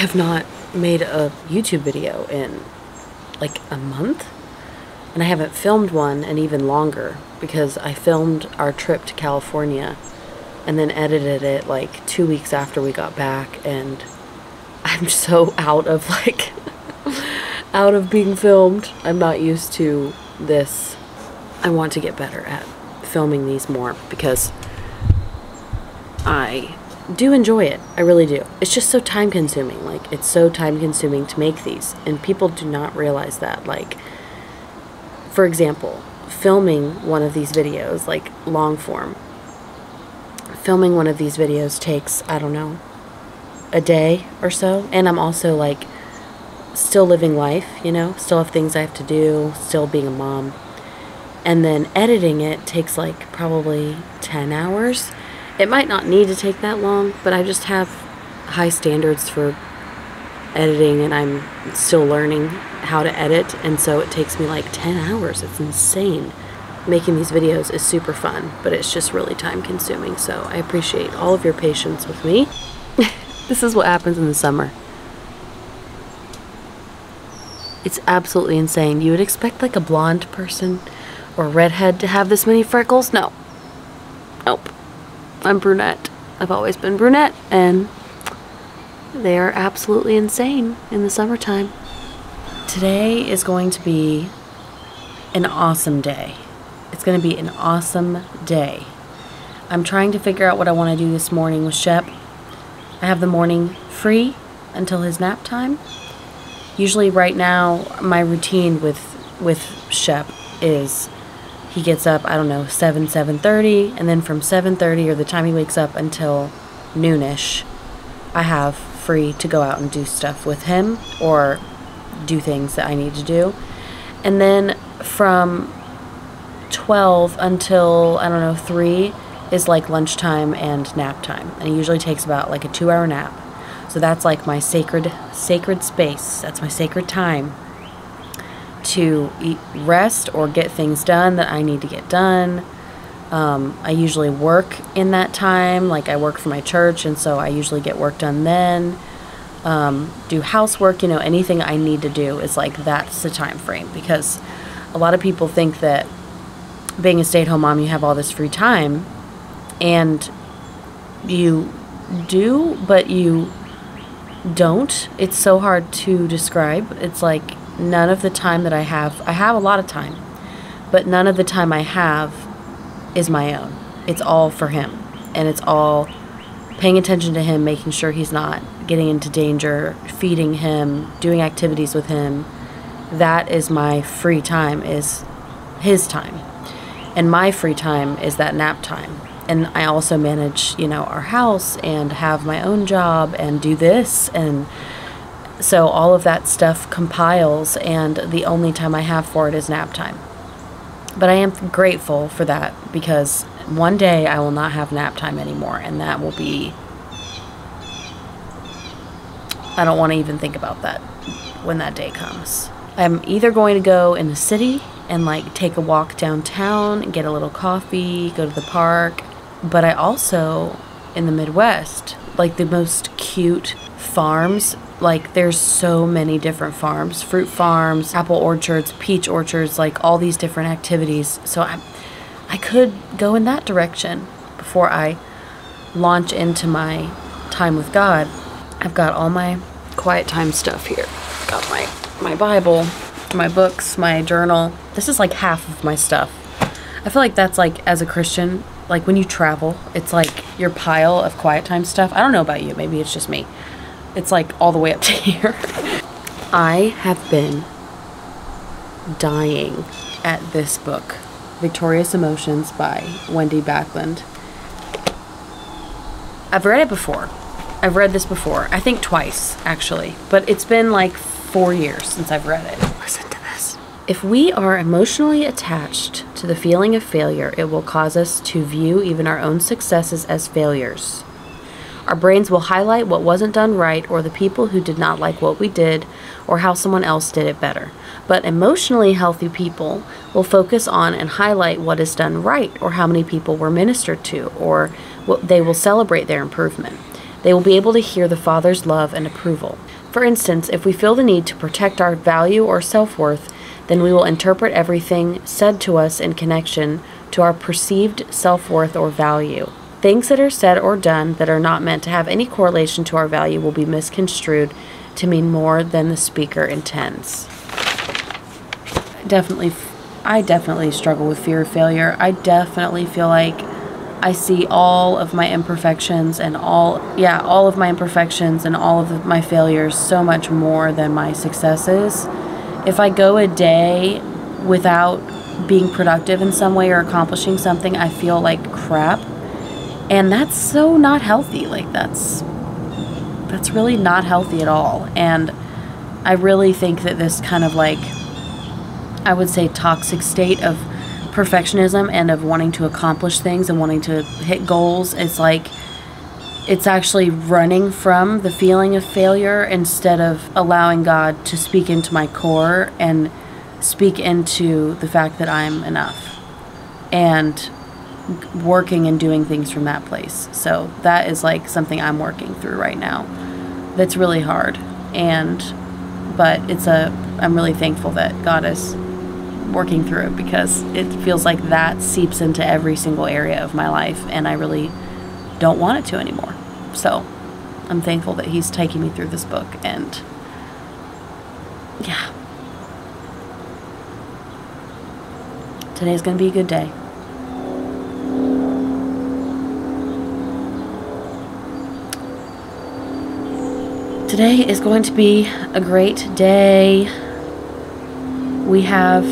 have not made a YouTube video in like a month, and I haven't filmed one in even longer because I filmed our trip to California and then edited it like 2 weeks after we got back, and I'm so out of like out of being filmed. I'm not used to this. I want to get better at filming these more because I do enjoy it. I really do. It's just so time consuming. Like, it's so time consuming to make these, and people do not realize that. Like, for example, filming one of these videos, like long form, filming one of these videos takes, I don't know, a day or so. And I'm also like still living life, you know, still have things I have to do, still being a mom. And then editing it takes like probably 10 hours. It might not need to take that long, but I just have high standards for editing, and I'm still learning how to edit, and so it takes me like 10 hours. It's insane. Making these videos is super fun, but it's just really time consuming, so I appreciate all of your patience with me. This is what happens in the summer. It's absolutely insane. You would expect like a blonde person or a redhead to have this many freckles. No. Nope. I'm brunette. I've always been brunette, and they are absolutely insane in the summertime. Today is going to be an awesome day. It's going to be an awesome day. I'm trying to figure out what I want to do this morning with Shep. I have the morning free until his nap time. Usually right now, my routine with Shep is he gets up, I don't know, 7:30, and then from 7:30, or the time he wakes up, until noonish, I have free to go out and do stuff with him or do things that I need to do. And then from 12 until, I don't know, 3 is like lunchtime and nap time. And it usually takes about like a 2-hour nap. So that's like my sacred space. That's my sacred time to rest or get things done that I need to get done. I usually work in that time. Like, I work for my church, and so I usually get work done then. Do housework, you know, anything I need to do is like, that's the time frame. Because a lot of people think that being a stay-at-home mom, you have all this free time, and you do, but you don't. It's so hard to describe. It's like, none of the time that I have a lot of time, but none of the time I have is my own. It's all for him, and it's all paying attention to him, making sure he's not getting into danger, feeding him, doing activities with him. That is my free time, is his time. And my free time is that nap time. And I also manage, you know, our house and have my own job and do this, and so all of that stuff compiles, and the only time I have for it is nap time. But I am grateful for that, because one day I will not have nap time anymore, and that will be... I don't want to even think about that when that day comes. I'm either going to go in the city and like take a walk downtown and get a little coffee, go to the park, but I also, in the Midwest, like the most cute farms. Like, there's so many different farms, fruit farms, apple orchards, peach orchards, like all these different activities. So I could go in that direction before I launch into my time with God. I've got all my quiet time stuff here. Got my Bible, my books, my journal. This is like half of my stuff. I feel like that's like, as a Christian, like when you travel, it's like your pile of quiet time stuff. I don't know about you, maybe it's just me. It's like all the way up to here. I have been dying at this book, Victorious Emotions by Wendy Backlund. I've read it before. I've read this before. I think twice, actually. But it's been like 4 years since I've read it. Listen to this. If we are emotionally attached to the feeling of failure, it will cause us to view even our own successes as failures. Our brains will highlight what wasn't done right, or the people who did not like what we did, or how someone else did it better. But emotionally healthy people will focus on and highlight what is done right, or how many people were ministered to, or they will celebrate their improvement. They will be able to hear the Father's love and approval. For instance, if we feel the need to protect our value or self-worth, then we will interpret everything said to us in connection to our perceived self-worth or value. Things that are said or done that are not meant to have any correlation to our value will be misconstrued to mean more than the speaker intends. I definitely struggle with fear of failure. I definitely feel like I see all of my imperfections and all of my imperfections and all of my failures so much more than my successes. If I go a day without being productive in some way or accomplishing something, I feel like crap. And that's so not healthy. Like that's really not healthy at all. And I really think that this kind of like, I would say, toxic state of perfectionism and of wanting to accomplish things and wanting to hit goals, it's like it's actually running from the feeling of failure instead of allowing God to speak into my core and speak into the fact that I'm enough and working and doing things from that place. So that is like something I'm working through right now. That's really hard. But I'm really thankful that God is working through it, because it feels like that seeps into every single area of my life and I really don't want it to anymore. So I'm thankful that He's taking me through this book, and yeah, today's gonna be a good day. Today is going to be a great day. We have,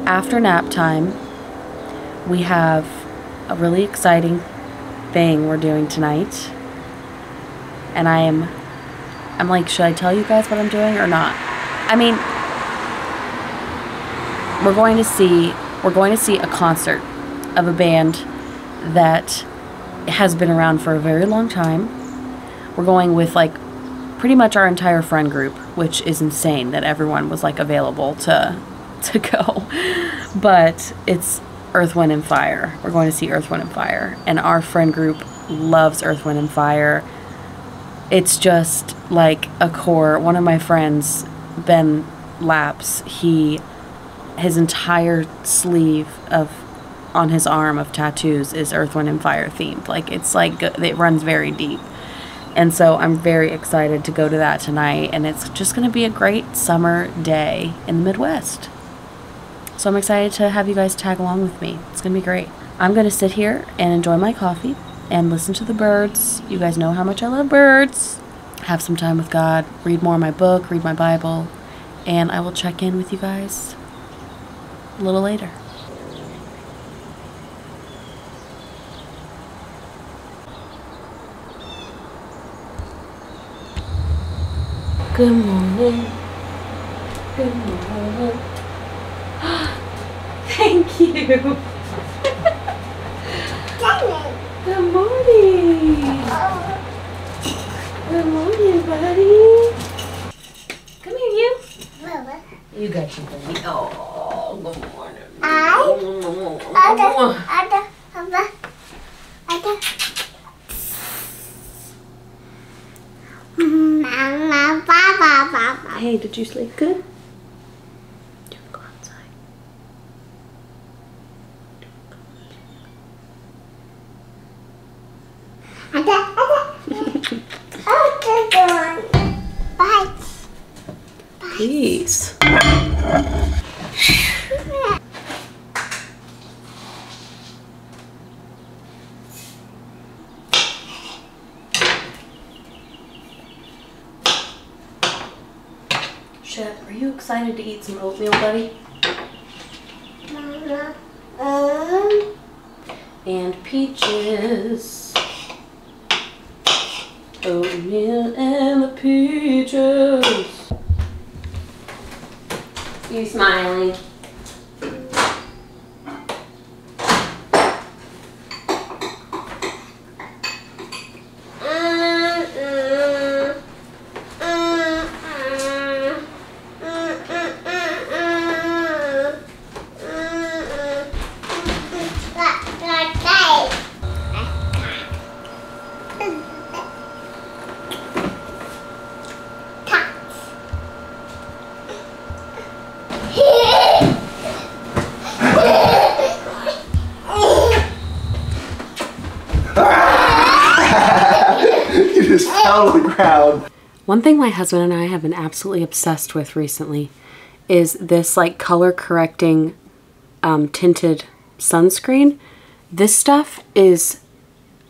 after nap time, we have a really exciting thing we're doing tonight. And I'm like, should I tell you guys what I'm doing or not? I mean, we're going to see a concert of a band that has been around for a very long time. We're going with like pretty much our entire friend group, which is insane that everyone was like available to go. But it's Earth, Wind and Fire. We're going to see Earth, Wind and Fire, and our friend group loves Earth, Wind and Fire. It's just like a core. One of my friends, Ben Laps, his entire sleeve on his arm of tattoos is Earth, Wind and Fire themed. Like it's like it runs very deep. And so I'm very excited to go to that tonight, and it's just going to be a great summer day in the Midwest. So I'm excited to have you guys tag along with me. It's going to be great. I'm going to sit here and enjoy my coffee and listen to the birds. You guys know how much I love birds. Have some time with God, read more of my book, read my Bible, and I will check in with you guys a little later. Good morning. Good morning. Thank you. Good morning. Good morning, buddy. Come here, you. You got your baby. Oh, good morning. Hey, did you sleep good? Do you want to go outside? Bye. Please. Shep, are you excited to eat some oatmeal, buddy? And peaches. Oatmeal and the peaches. You smiling? out of the ground. One thing my husband and I have been absolutely obsessed with recently is this like color correcting tinted sunscreen. This stuff is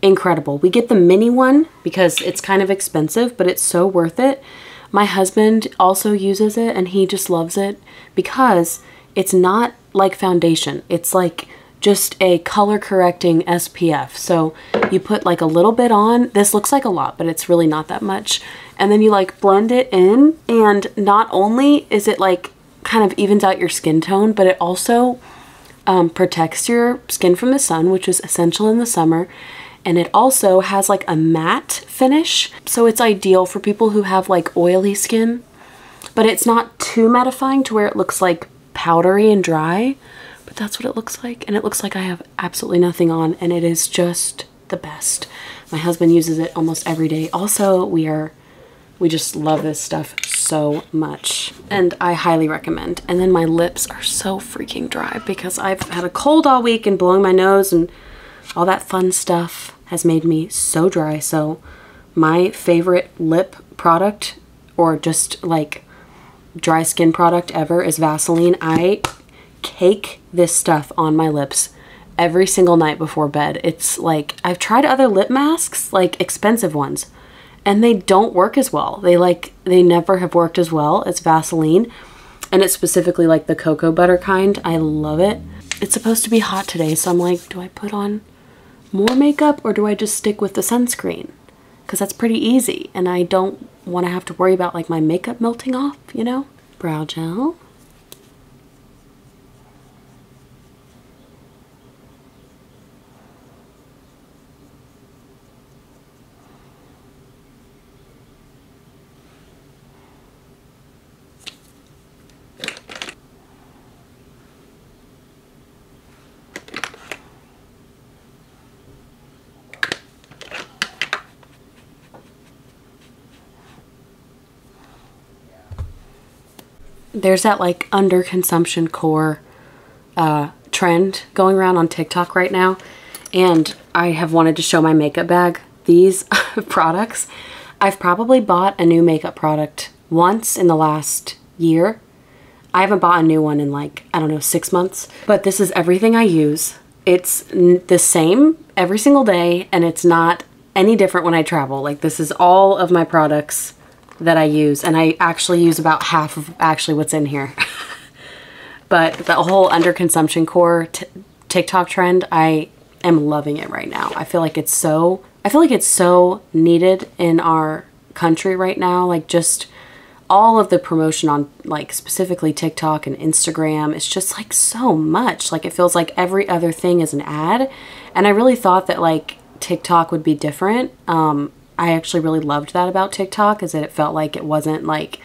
incredible. We get the mini one because it's kind of expensive, but it's so worth it. My husband also uses it and he just loves it because it's not like foundation. It's like just a color correcting SPF. So you put like a little bit on. This looks like a lot, but it's really not that much. And then you like blend it in, and not only is it like kind of evens out your skin tone, but it also protects your skin from the sun, which is essential in the summer. And it also has like a matte finish. So it's ideal for people who have like oily skin, but it's not too mattifying to where it looks like powdery and dry, but that's what it looks like. And it looks like I have absolutely nothing on, and it is just the best. My husband uses it almost every day. Also, we just love this stuff so much, and I highly recommend. And then my lips are so freaking dry because I've had a cold all week, and blowing my nose and all that fun stuff has made me so dry. So my favorite lip product, or just like dry skin product ever, is Vaseline. I cake this stuff on my lips every single night before bed. It's like, I've tried other lip masks, like expensive ones, and they don't work as well. They never have worked as well as Vaseline. And it's specifically like the cocoa butter kind. I love it. It's supposed to be hot today, so I'm like, do I put on more makeup or do I just stick with the sunscreen? Because that's pretty easy, and I don't want to have to worry about like my makeup melting off, you know? Brow gel. There's that like underconsumption core trend going around on TikTok right now, and I have wanted to show my makeup bag. These products, I've probably bought a new makeup product once in the last year. I haven't bought a new one in like, I don't know, 6 months, but this is everything I use. It's the same every single day, and it's not any different when I travel. Like, this is all of my products that I use, and I actually use about half of actually what's in here. But the whole underconsumption core TikTok trend, I am loving it right now. I feel like it's so needed in our country right now. Like, just all of the promotion on like specifically TikTok and Instagram, it's just like so much. Like, it feels like every other thing is an ad. And I really thought that like TikTok would be different. I actually really loved that about TikTok, is that it felt like it wasn't like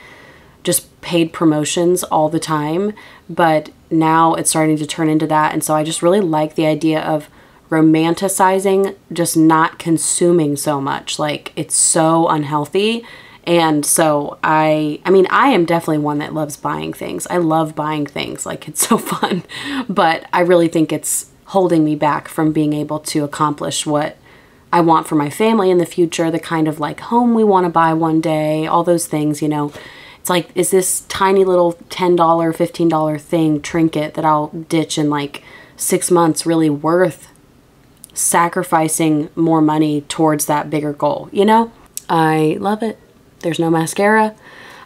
just paid promotions all the time, but now it's starting to turn into that. And so I just really like the idea of romanticizing, just not consuming so much. Like, it's so unhealthy. And so I mean, I am definitely one that loves buying things. I love buying things. Like, it's so fun, but I really think it's holding me back from being able to accomplish what I want for my family in the future, the kind of like home we want to buy one day, all those things, you know. It's like, is this tiny little $10, $15 thing, trinket that I'll ditch in like 6 months really worth sacrificing more money towards that bigger goal, you know? I love it. There's no mascara.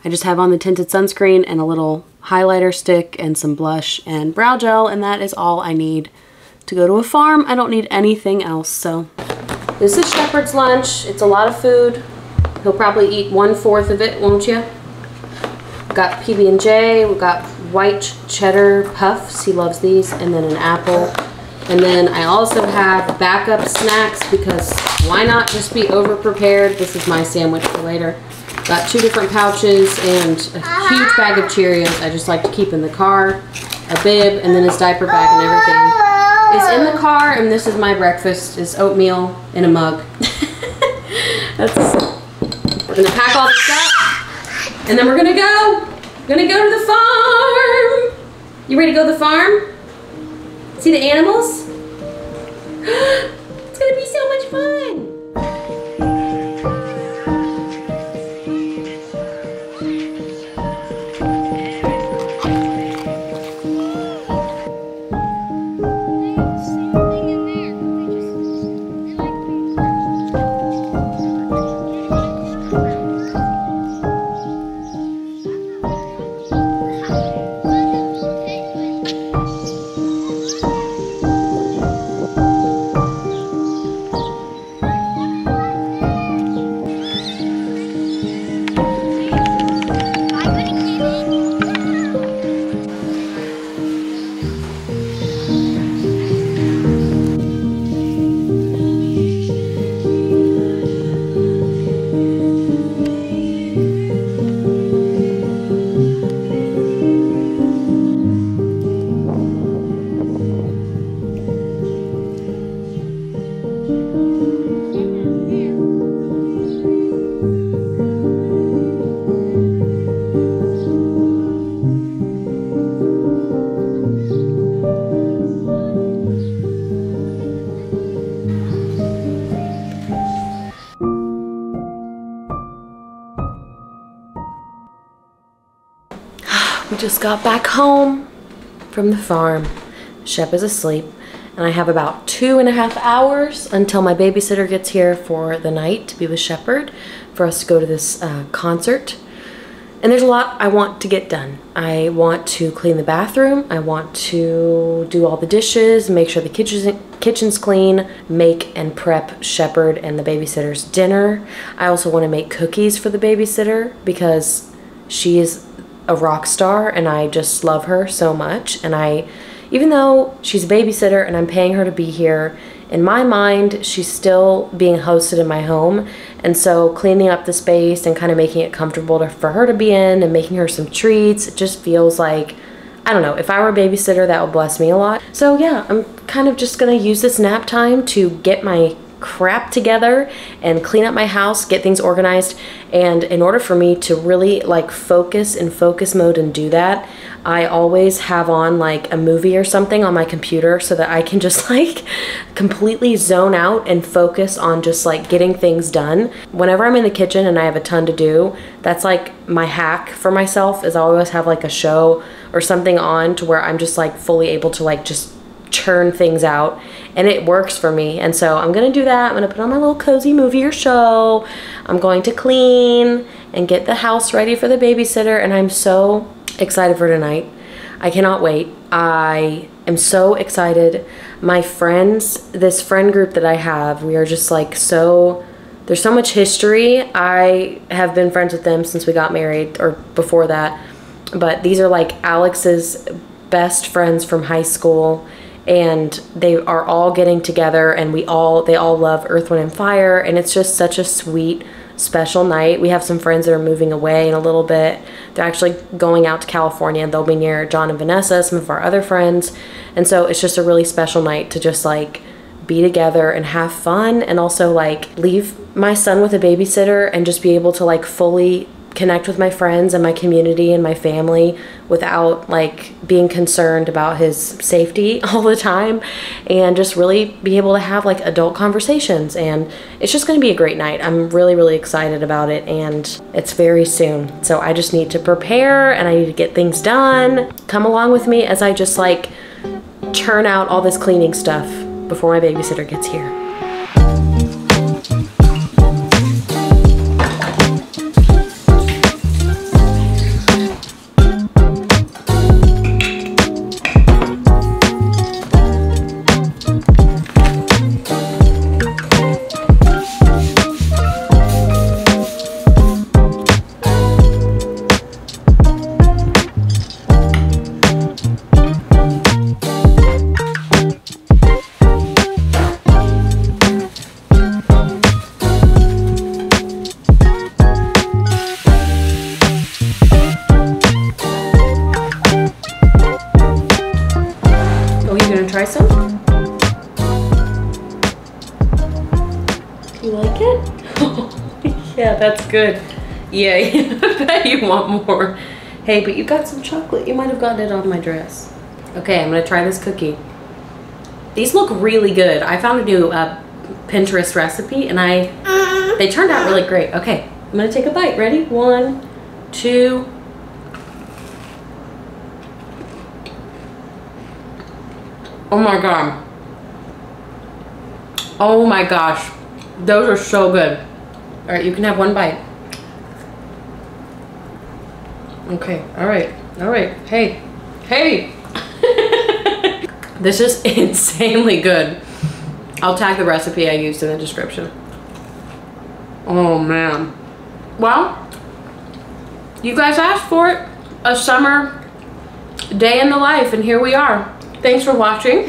I just have on the tinted sunscreen and a little highlighter stick and some blush and brow gel, and that is all I need to go to a farm. I don't need anything else, so. This is Shepherd's lunch. It's a lot of food. He'll probably eat 1/4 of it, won't you? We've got PB&J. We've got white cheddar puffs. He loves these. And then an apple. And then I also have backup snacks, because why not just be over-prepared? This is my sandwich for later. Got 2 different pouches and a huge bag of Cheerios I just like to keep in the car. A bib, and then his diaper bag and everything is in the car, and this is my breakfast, is oatmeal in a mug. We're gonna pack all this up, and then we're gonna go. We're gonna go to the farm. You ready to go to the farm? See the animals? It's gonna be so much fun. We just got back home from the farm. Shep is asleep, and I have about 2.5 hours until my babysitter gets here for the night to be with Shepherd for us to go to this concert. And there's a lot I want to get done. I want to clean the bathroom. I want to do all the dishes, make sure the kitchen's clean, make and prep Shepherd and the babysitter's dinner. I also want to make cookies for the babysitter because she is a rock star and I just love her so much. And even though she's a babysitter and I'm paying her to be here, in my mind, she's still being hosted in my home. And so cleaning up the space and kind of making it comfortable for her to be in and making her some treats, it just feels like, I don't know, if I were a babysitter, that would bless me a lot. So yeah, I'm kind of just gonna use this nap time to get my crap together and clean up my house, get things organized. And in order for me to really like focus in focus mode and do that, I always have on like a movie or something on my computer so that I can just like completely zone out and focus on just like getting things done. Whenever I'm in the kitchen and I have a ton to do, that's like my hack for myself, is I always have like a show or something on to where I'm just like fully able to like just churn things out, and it works for me. And so I'm gonna do that. I'm gonna put on my little cozy movie or show. I'm going to clean and get the house ready for the babysitter, and I'm so excited for tonight. I cannot wait. I am so excited. My friends, this friend group that I have, we are just like there's so much history. I have been friends with them since we got married, or before that, but these are like Alex's best friends from high school, and they are all getting together, and they all love Earth, Wind, and Fire, and it's just such a sweet, special night. We have some friends that are moving away in a little bit. They're actually going out to California, and they'll be near John and Vanessa, some of our other friends, and so it's just a really special night to just like be together and have fun, and also like leave my son with a babysitter and just be able to like fully connect with my friends and my community and my family without like being concerned about his safety all the time, and just really be able to have like adult conversations. And it's just going to be a great night. I'm really, really excited about it, and it's very soon. So I just need to prepare and I need to get things done. Come along with me as I just like churn out all this cleaning stuff before my babysitter gets here. Try some? You like it? Yeah, that's good. Yeah, I bet you want more. Hey, but you got some chocolate. You might have gotten it on my dress. Okay, I'm gonna try this cookie. These look really good. I found a new Pinterest recipe, and they turned out really great. Okay, I'm gonna take a bite. Ready? 1, 2. Oh my god. Oh my gosh. Those are so good. Alright, you can have one bite. Okay, alright. Alright. Hey. Hey! This is insanely good. I'll tag the recipe I used in the description. Oh man. Well, you guys asked for it. A summer day in the life, and here we are. Thanks for watching.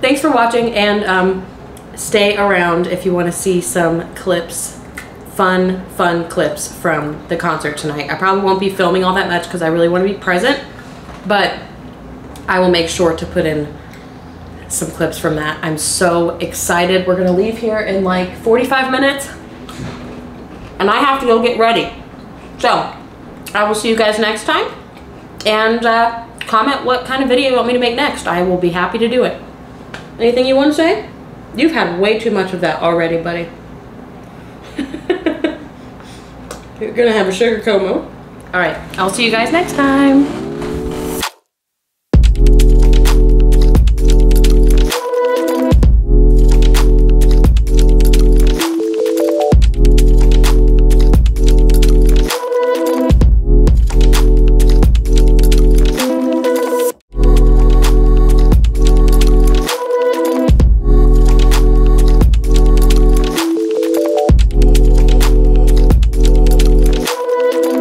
Thanks for watching, and stay around if you want to see some clips, fun clips from the concert tonight. I probably won't be filming all that much because I really want to be present, but I will make sure to put in some clips from that. I'm so excited. We're gonna leave here in like 45 minutes, and I have to go get ready. So I will see you guys next time, and comment what kind of video you want me to make next. I will be happy to do it. Anything you want to say? You've had way too much of that already, buddy. You're gonna have a sugar coma. All right, I'll see you guys next time.